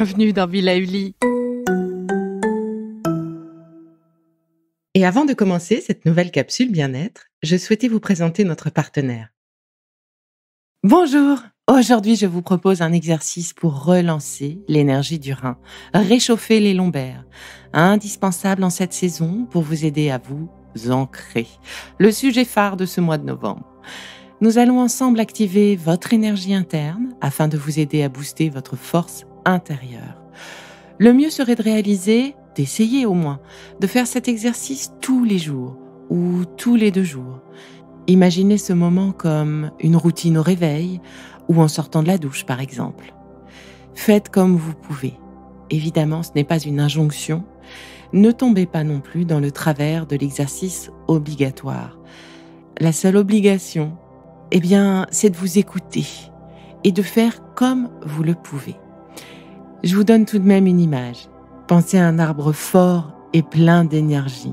bienvenue dans Villa Uli. Et avant de commencer cette nouvelle capsule bien-être, je souhaitais vous présenter notre partenaire. Bonjour! Aujourd'hui, je vous propose un exercice pour relancer l'énergie du rein, réchauffer les lombaires, indispensable en cette saison pour vous aider à vous ancrer. Le sujet phare de ce mois de novembre. Nous allons ensemble activer votre énergie interne afin de vous aider à booster votre force intérieure. Le mieux serait d'essayer au moins, de faire cet exercice tous les jours ou tous les 2 jours. Imaginez ce moment comme une routine au réveil ou en sortant de la douche par exemple. Faites comme vous pouvez. Évidemment, ce n'est pas une injonction. Ne tombez pas non plus dans le travers de l'exercice obligatoire. La seule obligation, c'est de vous écouter et de faire comme vous le pouvez. Je vous donne tout de même une image. Pensez à un arbre fort et plein d'énergie.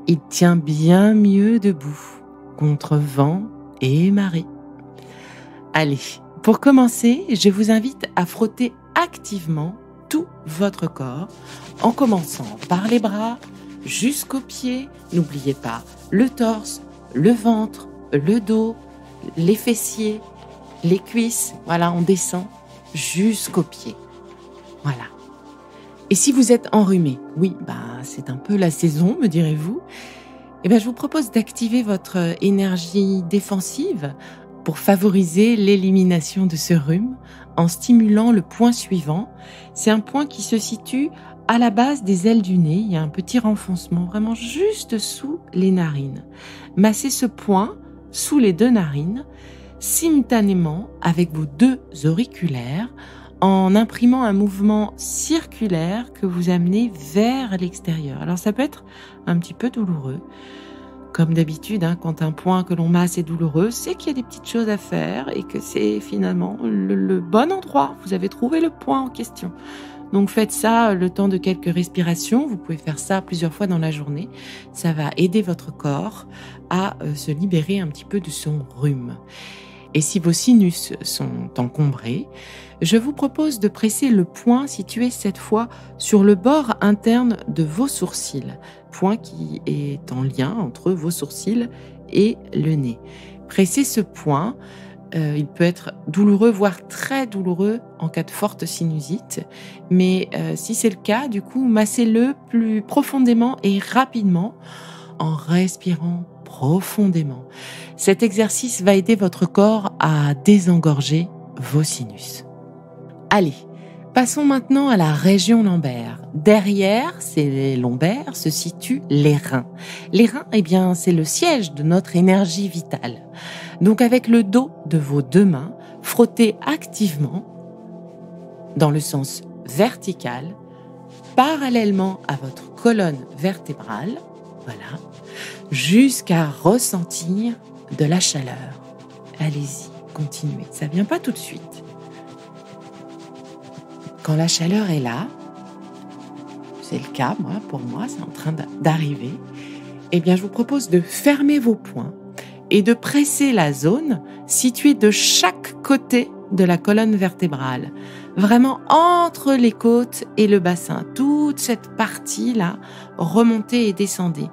Il tient bien mieux debout, contre vent et marée. Allez, pour commencer, je vous invite à frotter activement tout votre corps, en commençant par les bras jusqu'aux pieds. N'oubliez pas le torse, le ventre, le dos, les fessiers, les cuisses. Voilà, on descend jusqu'aux pieds. Voilà. Et si vous êtes enrhumé, c'est un peu la saison, me direz-vous, je vous propose d'activer votre énergie défensive pour favoriser l'élimination de ce rhume en stimulant le point suivant. C'est un point qui se situe à la base des ailes du nez. Il y a un petit renfoncement vraiment juste sous les narines. Massez ce point sous les 2 narines, simultanément avec vos 2 auriculaires, en imprimant un mouvement circulaire que vous amenez vers l'extérieur. Alors ça peut être un petit peu douloureux. Comme d'habitude, quand un point que l'on masse est douloureux, c'est qu'il y a des petites choses à faire et que c'est finalement le bon endroit. Vous avez trouvé le point en question. Donc faites ça le temps de quelques respirations. Vous pouvez faire ça plusieurs fois dans la journée. Ça va aider votre corps à se libérer un petit peu de son rhume. Et si vos sinus sont encombrés, je vous propose de presser le point situé cette fois sur le bord interne de vos sourcils, point qui est en lien entre vos sourcils et le nez. Pressez ce point, il peut être douloureux, voire très douloureux en cas de forte sinusite, mais si c'est le cas, du coup, massez-le plus profondément et rapidement en respirant profondément. Cet exercice va aider votre corps à désengorger vos sinus. Allez, passons maintenant à la région lombaire. Derrière ces lombaires se situent les reins. Les reins, c'est le siège de notre énergie vitale. Donc avec le dos de vos 2 mains, frottez activement dans le sens vertical, parallèlement à votre colonne vertébrale, voilà, jusqu'à ressentir de la chaleur. Allez-y, continuez. Ça vient pas tout de suite. Quand la chaleur est là, c'est le cas, pour moi, c'est en train d'arriver, je vous propose de fermer vos poings et de presser la zone située de chaque côté de la colonne vertébrale. Vraiment entre les côtes et le bassin. Toute cette partie-là, remontez et descendez.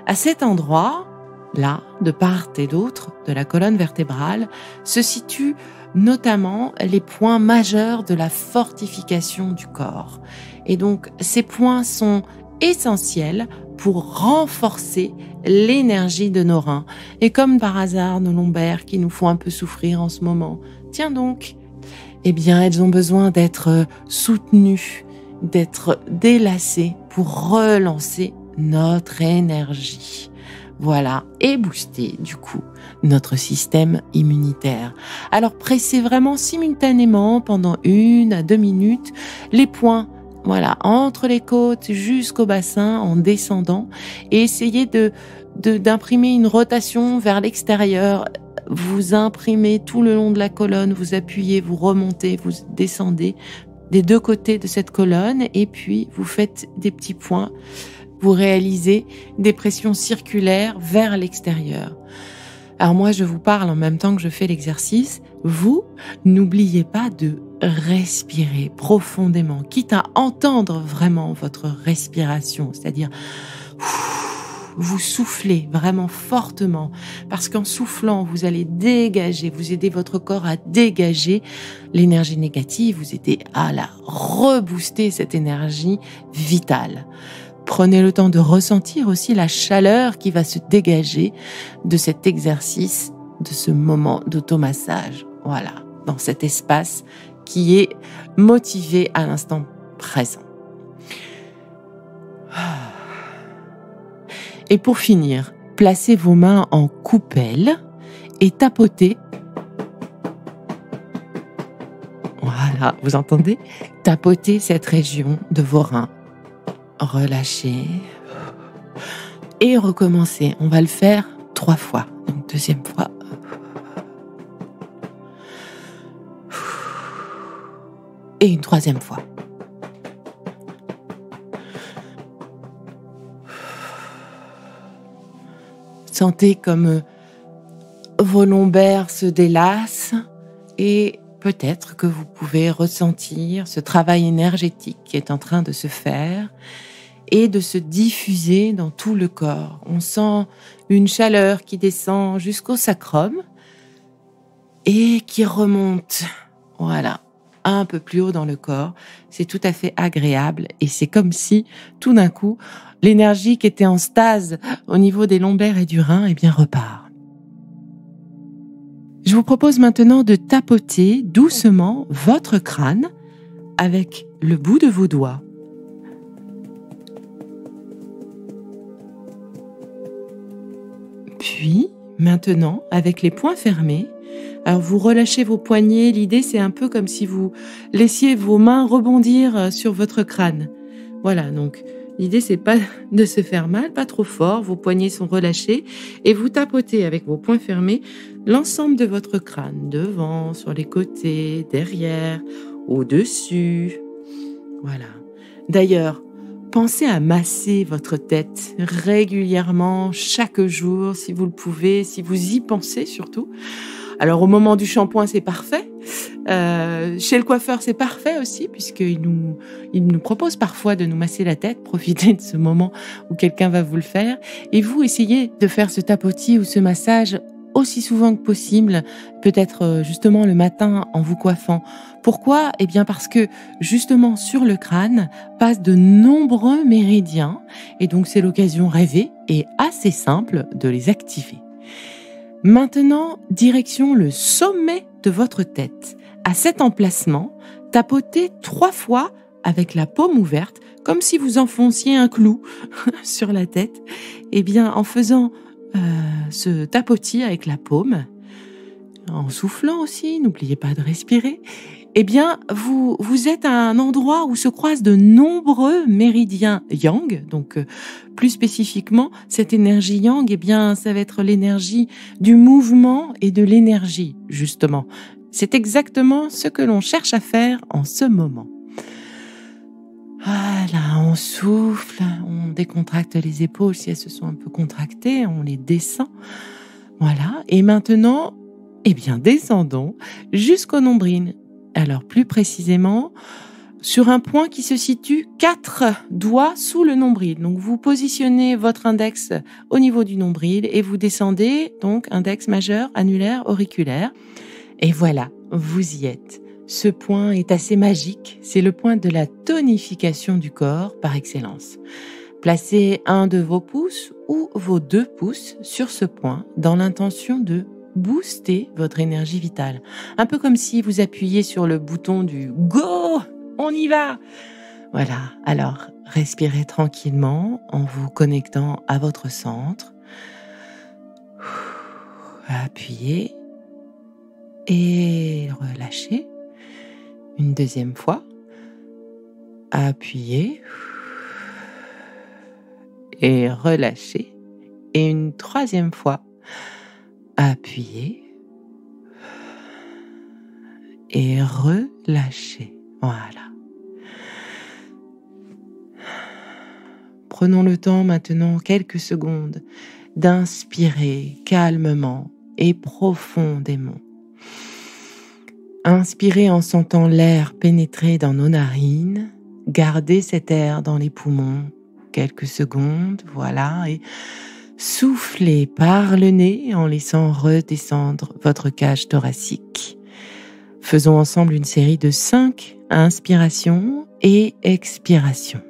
À cet endroit-là, de part et d'autre de la colonne vertébrale, se situent notamment les points majeurs de la fortification du corps. Et donc, ces points sont essentiels pour renforcer l'énergie de nos reins. Et comme par hasard, nos lombaires qui nous font un peu souffrir en ce moment, tiens donc, elles ont besoin d'être soutenues, d'être délacées pour relancer notre énergie. Voilà, et booster du coup notre système immunitaire. Alors pressez vraiment simultanément pendant 1 à 2 minutes les points, entre les côtes jusqu'au bassin en descendant, et essayez d'imprimer une rotation vers l'extérieur. Vous imprimez tout le long de la colonne, vous appuyez, vous remontez, vous descendez des 2 côtés de cette colonne, et puis vous faites des petits points. Vous réalisez des pressions circulaires vers l'extérieur. Alors moi, je vous parle en même temps que je fais l'exercice. Vous, n'oubliez pas de respirez profondément, quitte à entendre vraiment votre respiration, c'est-à-dire vous soufflez vraiment fortement, parce qu'en soufflant, vous allez dégager, vous aidez votre corps à dégager l'énergie négative, vous aidez à la rebooster, cette énergie vitale. Prenez le temps de ressentir aussi la chaleur qui va se dégager de cet exercice, de ce moment d'automassage. Voilà, dans cet espace qui est motivé à l'instant présent. Et pour finir, placez vos mains en coupelle et tapotez. Voilà, vous entendez? Tapotez cette région de vos reins. Relâchez. Et recommencez. On va le faire 3 fois. Donc, deuxième fois. Et une troisième fois. Sentez comme vos lombaires se délassent et peut-être que vous pouvez ressentir ce travail énergétique qui est en train de se faire et de se diffuser dans tout le corps. On sent une chaleur qui descend jusqu'au sacrum et qui remonte, voilà, un peu plus haut dans le corps. C'est tout à fait agréable et c'est comme si, tout d'un coup, l'énergie qui était en stase au niveau des lombaires et du rein, repart. Je vous propose maintenant de tapoter doucement votre crâne avec le bout de vos doigts. Puis, maintenant, avec les poings fermés, alors vous relâchez vos poignets. L'idée, c'est un peu comme si vous laissiez vos mains rebondir sur votre crâne. Voilà, donc l'idée, c'est pas de se faire mal, pas trop fort. Vos poignets sont relâchés et vous tapotez avec vos poings fermés l'ensemble de votre crâne, devant, sur les côtés, derrière, au-dessus. Voilà. D'ailleurs, pensez à masser votre tête régulièrement, chaque jour, si vous le pouvez, si vous y pensez surtout. Alors, au moment du shampoing, c'est parfait. Chez le coiffeur, c'est parfait aussi, puisqu'il nous propose parfois de nous masser la tête. Profitez de ce moment où quelqu'un va vous le faire. Et vous, essayez de faire ce tapotis ou ce massage aussi souvent que possible, peut-être justement le matin en vous coiffant. Pourquoi ? Parce que justement sur le crâne passent de nombreux méridiens et donc c'est l'occasion rêvée et assez simple de les activer. Maintenant, direction le sommet de votre tête. À cet emplacement, tapotez 3 fois avec la paume ouverte, comme si vous enfonciez un clou sur la tête. En faisant ce tapotis avec la paume, en soufflant aussi, n'oubliez pas de respirer, vous êtes à un endroit où se croisent de nombreux méridiens yang. Donc, plus spécifiquement, cette énergie yang, ça va être l'énergie du mouvement et de l'énergie, justement. C'est exactement ce que l'on cherche à faire en ce moment. Voilà, on souffle, on décontracte les épaules si elles se sont un peu contractées, on les descend. Voilà, et maintenant, descendons jusqu'au nombril. Alors, plus précisément, sur un point qui se situe 4 doigts sous le nombril. Donc, vous positionnez votre index au niveau du nombril et vous descendez, donc, index majeur, annulaire, auriculaire. Et voilà, vous y êtes. Ce point est assez magique. C'est le point de la tonification du corps par excellence. Placez un de vos pouces ou vos 2 pouces sur ce point dans l'intention de booster votre énergie vitale. Un peu comme si vous appuyiez sur le bouton du « Go ! On y va !» Voilà, alors respirez tranquillement en vous connectant à votre centre. Appuyez et relâchez. Une deuxième fois. Appuyez et relâchez. Et une troisième fois. Appuyez et relâchez. Voilà. Prenons le temps maintenant, quelques secondes, d'inspirer calmement et profondément. Inspirez en sentant l'air pénétrer dans nos narines. Gardez cet air dans les poumons quelques secondes, voilà, et soufflez par le nez en laissant redescendre votre cage thoracique. Faisons ensemble une série de 5 inspirations et expirations.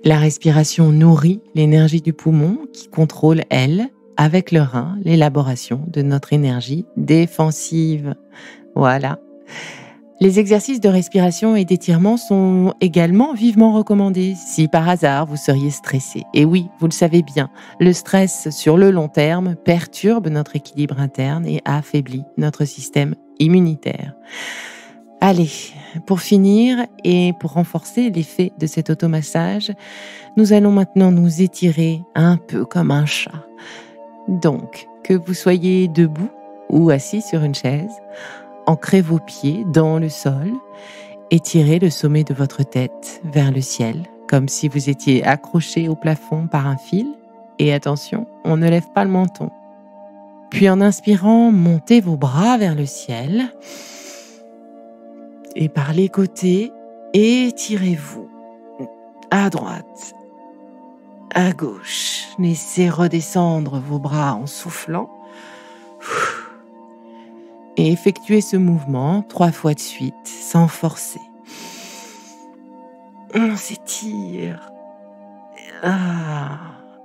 La respiration nourrit l'énergie du poumon qui contrôle, elle, avec le rein, l'élaboration de notre énergie défensive. Voilà. Les exercices de respiration et d'étirement sont également vivement recommandés si par hasard vous seriez stressé. Et oui, vous le savez bien, le stress sur le long terme perturbe notre équilibre interne et affaiblit notre système immunitaire. Allez, pour finir et pour renforcer l'effet de cet automassage, nous allons maintenant nous étirer un peu comme un chat. Donc, que vous soyez debout ou assis sur une chaise, ancrez vos pieds dans le sol, étirez le sommet de votre tête vers le ciel, comme si vous étiez accroché au plafond par un fil. Et attention, on ne lève pas le menton. Puis en inspirant, montez vos bras vers le ciel. Et par les côtés, étirez-vous à droite, à gauche. Laissez redescendre vos bras en soufflant. Et effectuez ce mouvement 3 fois de suite, sans forcer. On s'étire.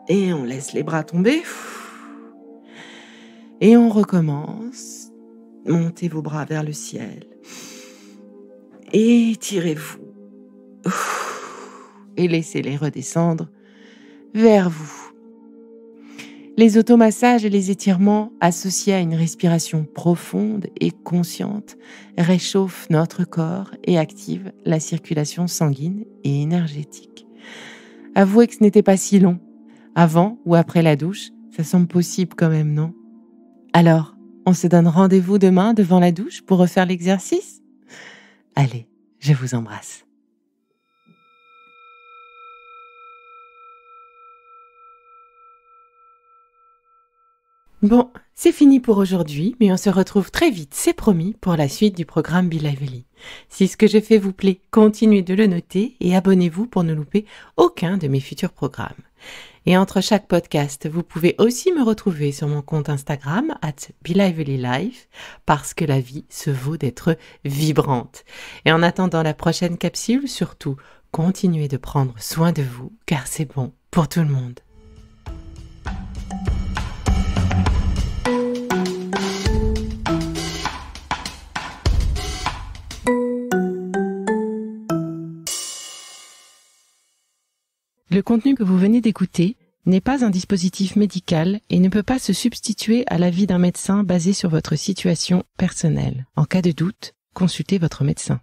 Et on laisse les bras tomber. Et on recommence. Montez vos bras vers le ciel. Étirez-vous et laissez-les redescendre vers vous. Les automassages et les étirements associés à une respiration profonde et consciente réchauffent notre corps et activent la circulation sanguine et énergétique. Avouez que ce n'était pas si long. Avant ou après la douche, ça semble possible quand même, non? Alors, on se donne rendez-vous demain devant la douche pour refaire l'exercice? Allez, je vous embrasse. Bon, c'est fini pour aujourd'hui, mais on se retrouve très vite, c'est promis, pour la suite du programme Be Lively. Si ce que je fais vous plaît, continuez de le noter et abonnez-vous pour ne louper aucun de mes futurs programmes. Et entre chaque podcast, vous pouvez aussi me retrouver sur mon compte Instagram @BeLivelyLife parce que la vie se vaut d'être vibrante. Et en attendant la prochaine capsule, surtout, continuez de prendre soin de vous car c'est bon pour tout le monde. Le contenu que vous venez d'écouter n'est pas un dispositif médical et ne peut pas se substituer à l'avis d'un médecin basé sur votre situation personnelle. En cas de doute, consultez votre médecin.